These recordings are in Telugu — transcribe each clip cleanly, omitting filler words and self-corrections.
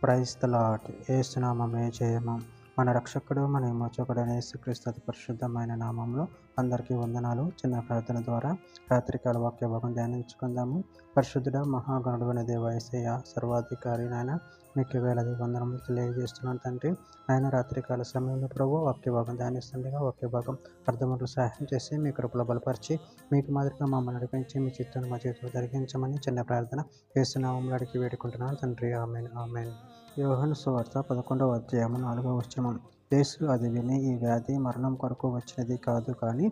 Praise the lord. యేసు నామమే జయము. మన రక్షకుడు మన విమోచకుడైన యేసుక్రీస్తు అతి పరిశుద్ధమైన నామంలో అందరికీ వందనాలు. చిన్న ప్రార్థన ద్వారా రాత్రికాల వాక్య భాగం ధ్యానించుకుందాము. పరిశుద్ధుడ మహాగణుడు అనే దేవ యేసయ్య, సర్వాధికారి నాయన, మీకు వేలాది వందనములు తెలియజేస్తున్నాను తండ్రి. ఆయన రాత్రికాల సమయంలో ప్రభు వాక్య భాగం ధ్యానిస్తుండగా వాక్య భాగం అర్థములు సహాయం చేసి మీ కృపలో బలపరిచి మీకు మాదిరిగా మమ్మల్ని నడిపించి మీ చిత్తాన్ని మా చేతిలో జరిగించమని చిన్న ప్రార్థన యేసు నామములో అడిగి వేడుకుంటున్నాను తండ్రి. ఆమేన్ ఆమేన్. యోహాను సువార్త 11వ అధ్యాయము 4వ వచనం. యేసు అది విని, ఈ వ్యాధి మరణం కొరకు వచ్చినది కాదు, కానీ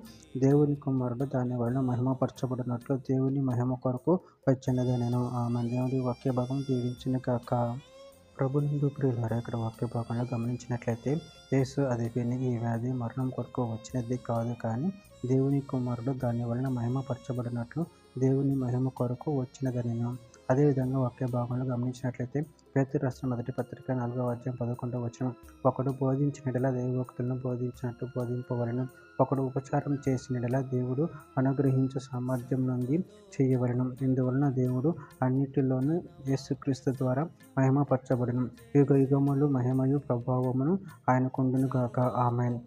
దేవుని కుమారుడు దాని వలన మహిమపరచబడినట్లు దేవుని మహిమ కొరకు వచ్చినదనెను. ఆమేన్. దేవుడి వాక్య భాగం దీవించిన కాక. ప్రభునందు ప్రియులారా, ఇక్కడ వాక్య భాగంలో గమనించినట్లయితే యేసు అది విని, ఈ వ్యాధి మరణం కొరకు వచ్చినది కాదు, కానీ దేవుని కుమారుడు దాని వలన మహిమపరచబడినట్లు దేవుని మహిమ కొరకు వచ్చినదనెను. అదేవిధంగా వాక్య భాగంలో గమనించినట్లయితే పేతురు రాసిన మొదటి పత్రిక 4వ అధ్యాయం 11వ వచనం. ఒకడు బోధించినడలా దైవోక్తులను బోధించినట్టు బోధింపవలెను. ఒకడు ఉపచారం చేసినడలా దేవుడు అనుగ్రహించు సామర్థ్యం నుండి చేయవలెను. ఇందువలన దేవుడు అన్నిటిలోనూ యేసుక్రీస్తు ద్వారా మహిమపరచబడును. యుగ యుగములు మహిమయు ప్రభావమును ఆయనకుండును గాక. ఆమేన్.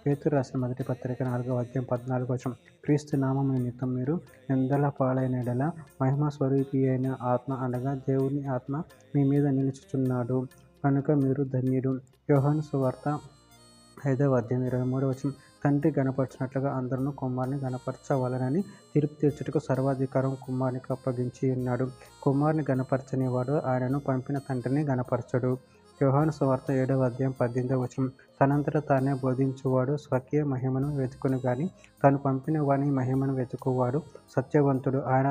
పేతురు రాసిన మొదటి పత్రిక 4వ అధ్యాయం 14వ వచనం. క్రీస్తు నామము నిమిత్తం మీరు నిందల పాలైన యెడల మహిమ స్వరూపి అయిన ఆత్మ అనగా దేవుని ఆత్మ మీ మీద నిలుచుచున్నాడు కనుక మీరు ధన్యుడు. యోహాను సువార్త 5వ అధ్యాయం 23వ వచనం. తండ్రి గణపరచినట్లుగా అందరూ కుమారుని గణపరచవలనని తీర్పు తీర్చుటకు సర్వాధికారం కుమారునికి అప్పగించి ఉన్నాడు. కుమారుని గణపరచని వాడు ఆయనను పంపిన తండ్రిని గణపరచడు. యోహాను సువార్త 7వ అధ్యాయం 18వ వచనం. తనంతట తానే బోధించువాడు స్వకీయ మహిమను వెతుకును గాని తాను పంపిన వాని మహిమను వెతుకువాడు సత్యవంతుడు, ఆయన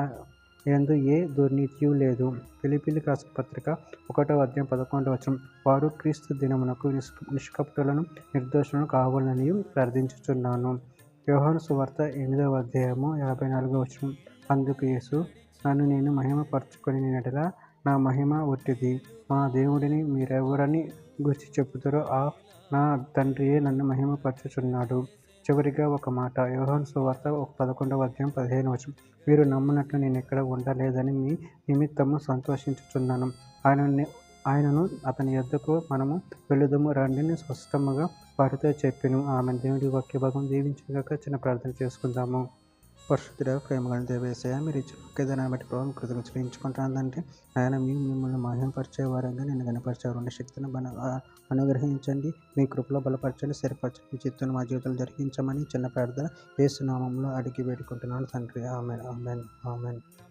యందు ఏ దుర్నీతియు లేదు. ఫిలిప్పీయులకు రాసిన పత్రిక 1వ అధ్యాయం 11వ వచనం. వారు క్రీస్తు దినమునకు నిష్కపటులను నిర్దోషులను కావాలని ప్రార్థించుచున్నాను. యోహాను సువార్త 8వ అధ్యాయము 54వ వచనం. అందుకు యేసు, నన్ను నేను మహిమపరచుకొని యెడల నా మహిమ ఒట్టిది. మా దేవుడిని మీరెవరని గూర్చి చెప్పుతారో ఆ నా తండ్రియే నన్ను మహిమపరచుచున్నాడు. చివరిగా ఒక మాట. యోహాను సువార్త 11వ అధ్యాయం 15వ వచనం. మీరు నమ్మునట్లు నేను ఇక్కడ ఉండలేదని మీ నిమిత్తము సంతోషించుచున్నాను. ఆయనను అతని యొద్దకు మనము వెళ్ళుదము రండిని స్పష్టముగా వారితో చెప్పెను. ఆమె. దేవుడి వాక్య భాగం దీవించగాక. చిన్న ప్రార్థన చేసుకుందాము. పరిశుద్ధుడ ప్రేమగల దేవ యేసయ్య, మీరు ఇచ్చిన ఒకేదాన్ని బట్టి ప్రభావం కృతజ్ఞతలు చెల్లించుకుంటానంటే ఆయన మిమ్మల్ని మహిమపరిచే వారంగా నేను కనపరిచేవారు ఉండే శక్తిని అనుగ్రహించండి. మీ కృపలో బలపరచండి, స్థిరపరచండి. మీ చిత్తును మా జీవితాలు జరిగించమని చిన్న ప్రార్థన యేసు నామములో అడిగి వేడుకుంటున్నాను తండ్రి. ఆమేన్ ఆమేన్ ఆమేన్.